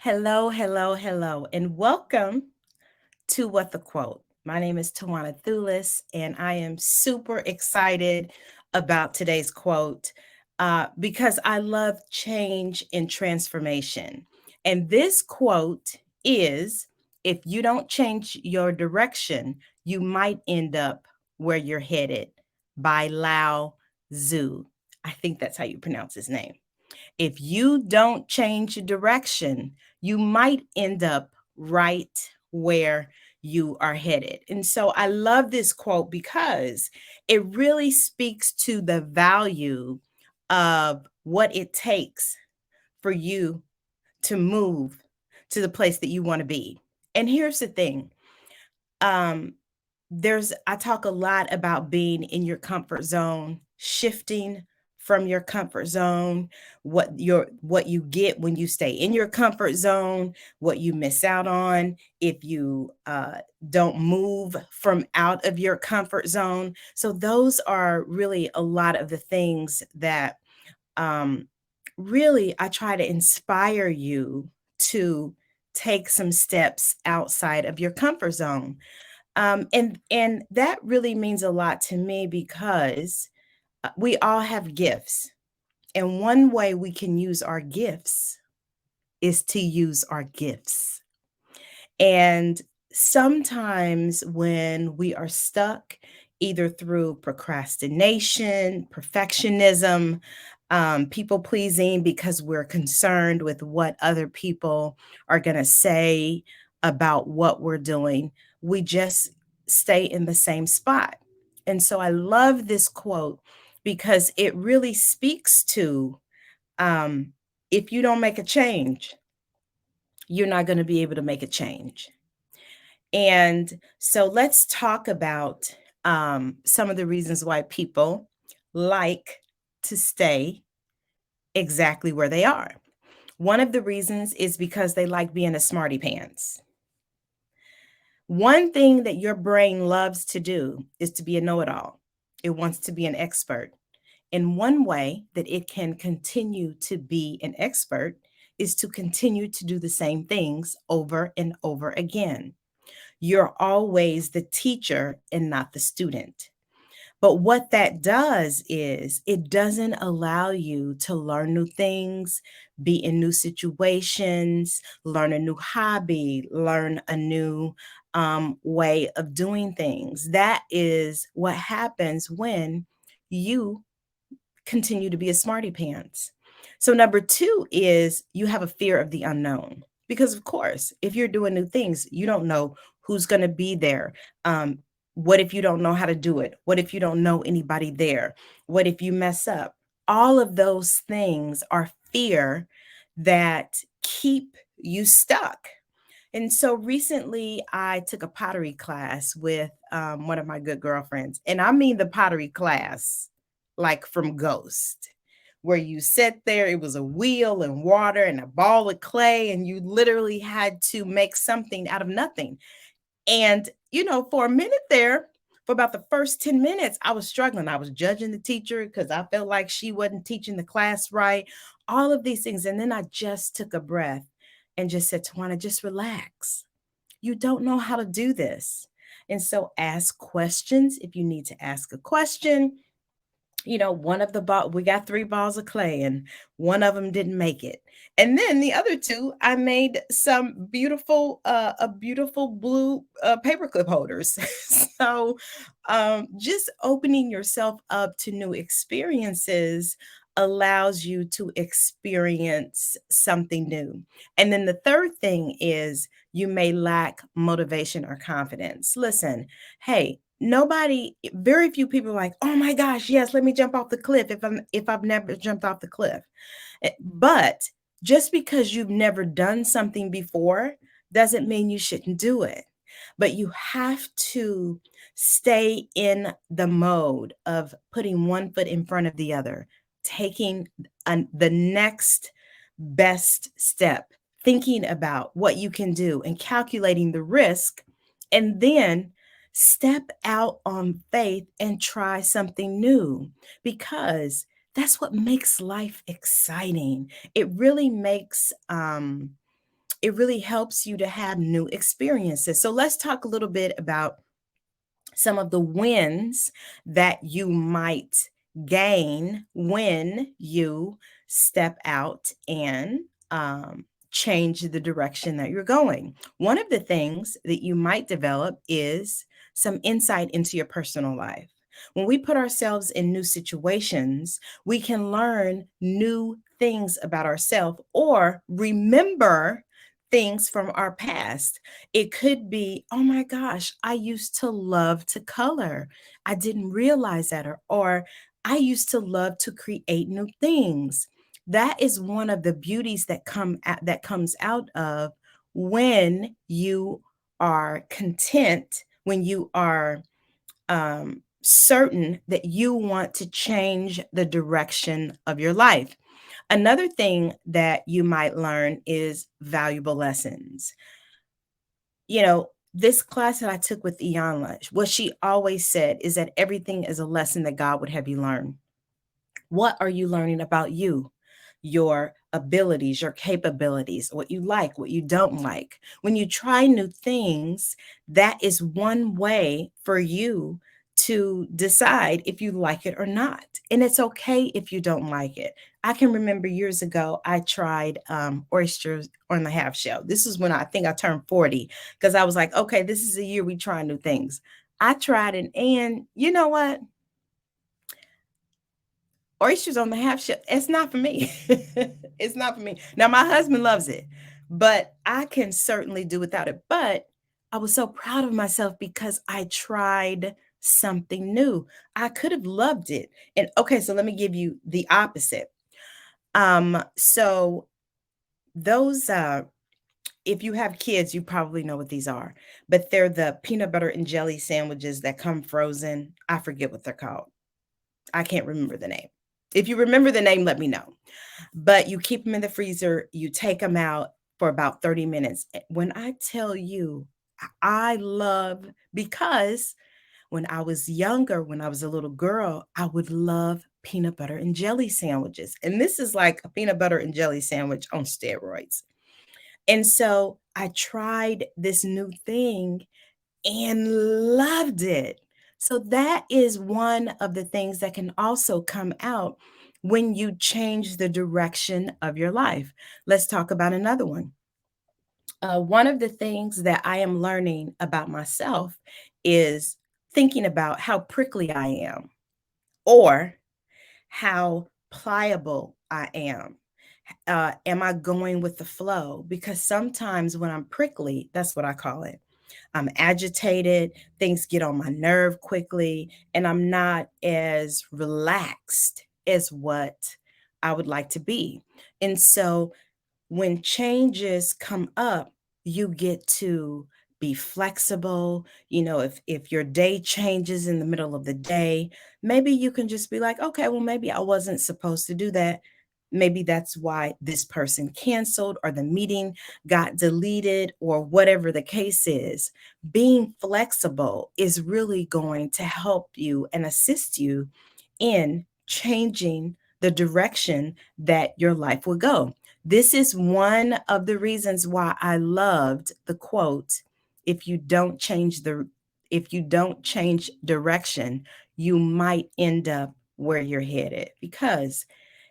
Hello, hello, hello, and welcome to What the Quote. My name is Tawana Thulis, and I am super excited about today's quote because I love change and transformation. And this quote is: if you don't change your direction, you might end up where you're headed, by Lao Tzu. I think that's how you pronounce his name. If you don't change direction, you might end up right where you are headed. And so I love this quote because it really speaks to the value of what it takes for you to move to the place that you want to be. And here's the thing. Um, I talk a lot about being in your comfort zone, shifting from your comfort zone, what you get when you stay in your comfort zone, what you miss out on if you don't move from out of your comfort zone. So those are really a lot of the things that um, really I try to inspire you to take some steps outside of your comfort zone. And that really means a lot to me because we all have gifts. And one way we can use our gifts is to use our gifts. And sometimes when we are stuck, either through procrastination, perfectionism, people pleasing because we're concerned with what other people are going to say about what we're doing, we just stay in the same spot. And so I love this quote because it really speaks to um, if you don't make a change, you're not going to be able to make a change. And so let's talk about some of the reasons why people like to stay exactly where they are. One of the reasons is because they like being a smarty pants. One thing that your brain loves to do is to be a know it all, it wants to be an expert. And one way that it can continue to be an expert is to continue to do the same things over and over again. You're always the teacher and not the student. But what that does is it doesn't allow you to learn new things, be in new situations, learn a new hobby, learn a new way of doing things. That is what happens when you continue to be a smarty pants. So, number two is you have a fear of the unknown. Because, of course, if you're doing new things, you don't know who's going to be there. Um, what if you don't know how to do it? What if you don't know anybody there? What if you mess up? All of those things are fear that keep you stuck. And so recently, I took a pottery class with one of my good girlfriends. And I mean the pottery class, like from Ghost, where you sit there, it was a wheel and water and a ball of clay, and you literally had to make something out of nothing. And, for a minute there, for about the first 10 minutes, I was struggling. I was judging the teacher because I felt like she wasn't teaching the class right, all of these things. And then I just took a breath and just said, Tawana, just relax. You don't know how to do this. And so ask questions if you need to ask a question. One of the ball, we got three balls of clay and one of them didn't make it. And then the other two, I made some a beautiful blue paperclip holders. So just opening yourself up to new experiences allows you to experience something new. And then the third thing is you may lack motivation or confidence. Listen, hey, very few people are like, oh my gosh, yes, let me jump off the cliff if I've never jumped off the cliff. But just because you've never done something before doesn't mean you shouldn't do it. But you have to stay in the mode of putting one foot in front of the other, taking the next best step, thinking about what you can do and calculating the risk, and then step out on faith and try something new, because that's what makes life exciting. It really makes it really helps you to have new experiences. So let's talk a little bit about some of the wins that you might gain when you step out and change the direction that you're going. One of the things that you might develop is some insight into your personal life. When we put ourselves in new situations, we can learn new things about ourselves or remember things from our past. It could be, oh my gosh, I used to love to color. I didn't realize that. Or I used to love to create new things. That is one of the beauties that comes out of when you are content, when you are certain that you want to change the direction of your life. Another thing that you might learn is valuable lessons. This class that I took with Iyanla, what she always said is that everything is a lesson that God would have you learn. What are you learning about you, your abilities, your capabilities, what you like, what you don't like? When you try new things, that is one way for you to decide if you like it or not. And it's okay if you don't like it. I can remember years ago, I tried oysters on the half shell. This is when I think I turned 40 because I was like, okay, this is a year we try new things. I tried it, and you know what? Oysters on the half shell, it's not for me. It's not for me. Now, my husband loves it, but I can certainly do without it. But I was so proud of myself because I tried something new. I could have loved it. And okay, so let me give you the opposite. So those if you have kids, you probably know what these are, but they're the peanut butter and jelly sandwiches that come frozen. I forget what they're called. I can't remember the name. If you remember the name, let me know. But you keep them in the freezer, you take them out for about 30 minutes. When I tell you, I love because when I was younger, when I was a little girl, I would love peanut butter and jelly sandwiches. And this is like a peanut butter and jelly sandwich on steroids. And so I tried this new thing and loved it. So that is one of the things that can also come out when you change the direction of your life. Let's talk about another one. One of the things that I am learning about myself is thinking about how prickly I am or how pliable I am. Am I going with the flow? Because sometimes when I'm prickly, that's what I call it. I'm agitated, things get on my nerve quickly, and I'm not as relaxed as what I would like to be. And so when changes come up, you get to be flexible. If your day changes in the middle of the day, maybe you can just be like, okay, well, maybe I wasn't supposed to do that. Maybe that's why this person canceled or the meeting got deleted or whatever the case is. Being flexible is really going to help you and assist you in changing the direction that your life will go. This is one of the reasons why I loved the quote, if you don't change direction, you might end up where you're headed. Because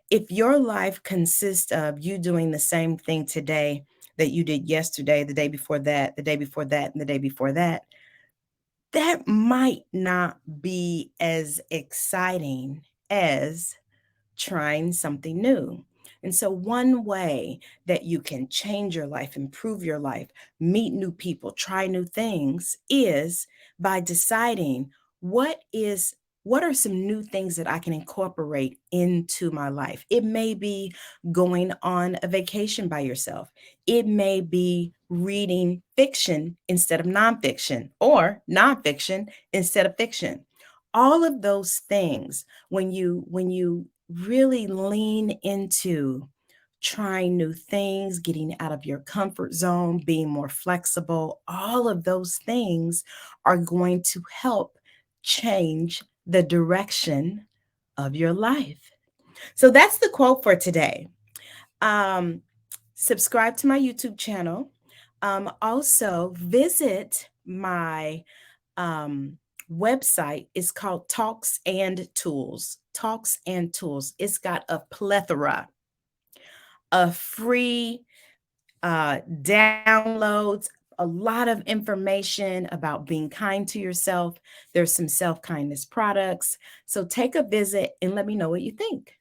if your life consists of you doing the same thing today that you did yesterday, the day before that, the day before that, and the day before that, that might not be as exciting as trying something new. And so, one way that you can change your life, improve your life, meet new people, try new things is by deciding what is what are some new things that I can incorporate into my life. It may be going on a vacation by yourself. It may be reading fiction instead of nonfiction or nonfiction instead of fiction. All of those things, when you really lean into trying new things, getting out of your comfort zone, being more flexible, all of those things are going to help change the direction of your life. So that's the quote for today. Um, subscribe to my YouTube channel. Also, visit my website. It's called Talks and Tools. Talks and Tools. It's got a plethora of free downloads, a lot of information about being kind to yourself. There's some self kindness products. So take a visit and let me know what you think.